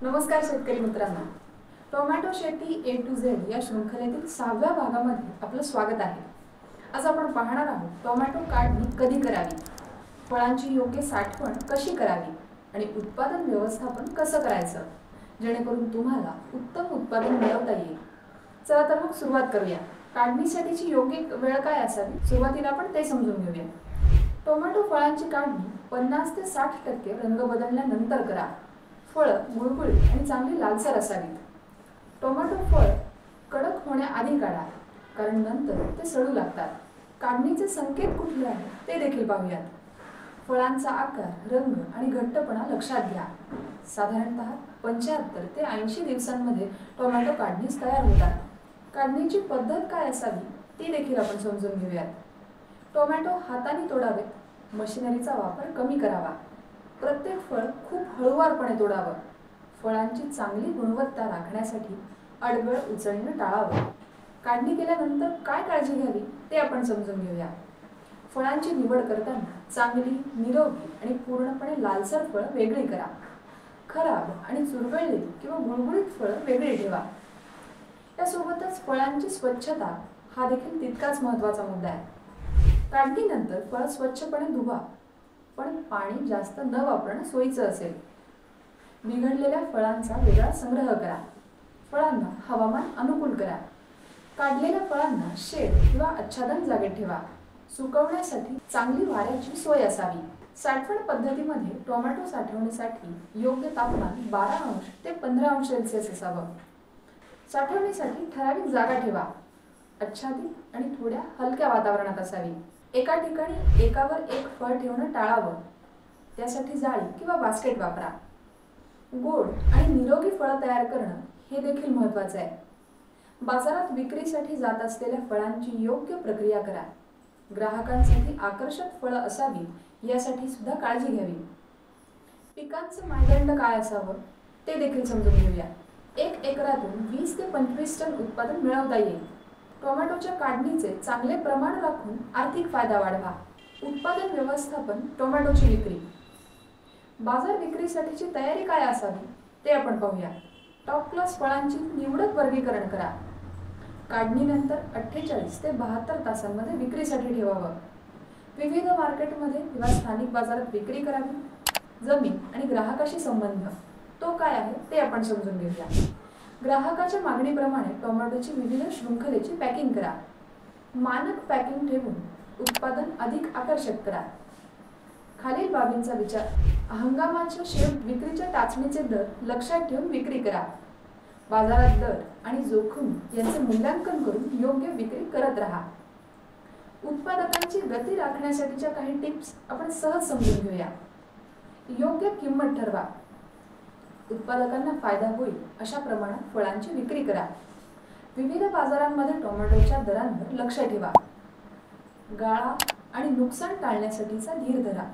नमस्कार शेतकरी मित्रांनो, टोमॅटो शेती ए टू झेड या शृंखलेतील 6व्या भागामध्ये आपलं स्वागत आहे। आज आपण पाहणार आहोत टोमॅटो काढणी कधी करावी, फळांची योग्य साठवण कशी करावी आणि उत्पादन व्यवस्थापन कसं करायचं जेणेकरून तुम्हाला उत्तम उत्पादन मिळवता येईल। चला तर मग सुरुवात करूया। काढणीसाठीची योग्य वेळ काय असावी, सुरुवातीला आपण ते समजून घेऊया। टोमॅटो फळांची काढणी 50 ते 60% रंग बदलल्यानंतर करा। फळ गुळगुळीत आणि चांगली लालसर असावी। टोमॅटो फळ कडक होण्याआधी काढा, कारण नंतर ते सडू लागतात। काढणीचे संकेत कुठले आहेत ते देखील पाहूयात। फळांचा आकार, रंग आणि घट्टपणा लक्षात घ्या। साधारणतः 75 ते 80 दिवसांमध्ये टोमॅटो काढणीस तयार होतात। काढणीची पद्धत काय असावी ती देखील आपण समजून घेऊयात। टोमॅटो हाताने तोडावेत, मशिनरीचा वापर कमी करावा। प्रत्येक फळ खूप हळूवारपणे तोडावं। फळांची चांगली गुणवत्ता राखण्यासाठी अडगळ उचलणं टाळावं। काढणी केल्यानंतर काय काळजी घ्यावी ते आपण समजून घेऊया। फळांची निवड करताना चांगली, निरोगी आणि पूर्णपणे लालसर फळं वेगळी करा। खराब आणि चुरगळलेली किंवा गुळगुळीत फळं वेगळी ठेवा। यासोबतच फळांची स्वच्छता हा देखील तितकाच महत्त्वाचा मुद्दा आहे। काढणीनंतर फळ स्वच्छपणे धुवा, पण पाणी जास्त न वापरणं सोयीचं असेल। बिघडलेल्या फळांचा वेगळा संग्रह करा। फळांना हवामान अनुकूल करा। काढलेल्या फळांना शेड किंवा आच्छादन जागेत ठेवा। सुकवण्यासाठी चांगली वाऱ्याची सोय असावी। साठवण पद्धतीमध्ये टोमॅटो साठवणीसाठी योग्य तापमान 12 अंश ते 15 अंश सेल्सिअस असावं। साठवणीसाठी ठराविक जागा ठेवा, आच्छादित आणि थोड्या हलक्या वातावरणात असावी। एका ठिकाणी एकावर एक फळ ठेवणं टाळावं, त्यासाठी जाळी किंवा बास्केट वापरा। गोड आणि निरोगी फळं तयार करणं हे देखील महत्त्वाचं आहे। बाजारात विक्रीसाठी जात असलेल्या फळांची योग्य प्रक्रिया करा। ग्राहकांसाठी आकर्षक फळं असावी यासाठी सुद्धा काळजी घ्यावी। पिकांचं मानदंड काय असावं ते देखील समजून घेऊया। 1 एकरातून 20 ते 25 टन उत्पादन मिळवता येईल। टोमॅटोच्या काढणीचे चांगले प्रमाण राखून आर्थिक फायदा वाढवा। उत्पादन व्यवस्थापन, टोमॅटोची विक्री, बाजार विक्रीसाठीची तयारी काय असावी ते आपण पाहूया। टॉप क्लास फळांची निवडक वर्गीकरण करा। काढणीनंतर 48 ते 72 तासांमध्ये विक्रीसाठी ठेवावं। विविध मार्केटमध्ये किंवा स्थानिक बाजारात विक्री करावी। जमीन आणि ग्राहकाशी संबंध तो काय आहे ते आपण समजून घेऊया। ग्राहकाच्या मागणीप्रमाणे टोमॅटोची विविध शृंखलेची पॅकिंग करा। मानक पॅकिंग ठेवून उत्पादन अधिक आकर्षक करा। खालील बाबींचा विचार, हंगामाच्या विक्रीच्या टाचणीचे दर लक्षात ठेवून विक्री करा। बाजारात दर आणि जोखीम यांचे मूल्यांकन करून योग्य विक्री करत राहा। उत्पादकांची गती राखण्यासाठीच्या काही टिप्स आपण सहज समजून घेऊया। योग्य किंमत ठरवा। उत्पादकांना फायदा होईल अशा प्रमाणात फळांची विक्री करा। विविध बाजारांमध्ये टोमॅटोच्या दरांवर लक्ष ठेवा। गाळा आणि नुकसान टाळण्यासाठीचा धीर धरा।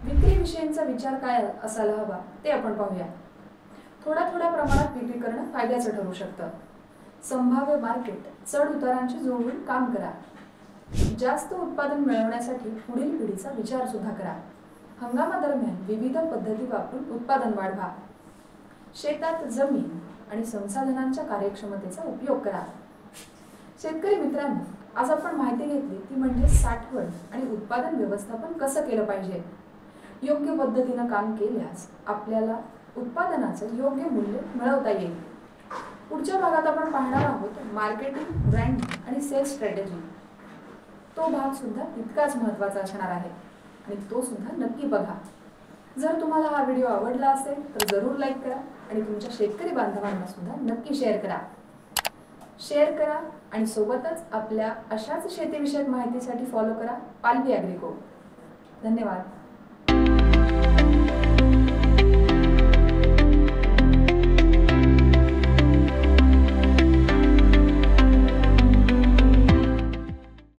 विक्रीविषयीचा विचार काय असायला हवा ते आपण पाहूया। थोड्या प्रमाणात विक्री करणं फायद्याचं ठरू शकतं। संभाव्य मार्केट चढ उतारांशी जुळवून काम करा। जास्त उत्पादन मिळवण्यासाठी पुढील पिढीचा विचार सुद्धा करा। हंगामादरम्यान विविध पद्धती वापरून उत्पादन वाढवा। शेतात जमीन आणि संसाधनांच्या कार्यक्षमतेचा उपयोग करा। शेतकरी मित्रांनो, आज आपण माहिती घेतली ती म्हणजे साठवण आणि उत्पादन व्यवस्थापन कसं केलं पाहिजे। योग्य पद्धतीनं काम केल्यास आपल्याला उत्पादनाचं योग्य मूल्य मिळवता येईल। पुढच्या भागात आपण पाहणार आहोत मार्केटिंग, ब्रँडिंग आणि सेल्स स्ट्रॅटेजी। तो भाग सुद्धा तितकाच महत्त्वाचा असणार आहे आणि तो सुद्धा नक्की बघा। जर तुम्हाला हा व्हिडिओ आवडला असेल तर जरूर लाईक करा आणि तुमच्या शेतकरी बांधवांना सुद्धा नक्की शेअर करा। आणि सोबतच आपल्या अशाच शेतीविषयक माहितीसाठी फॉलो करा पालवी ॲग्रीको। धन्यवाद।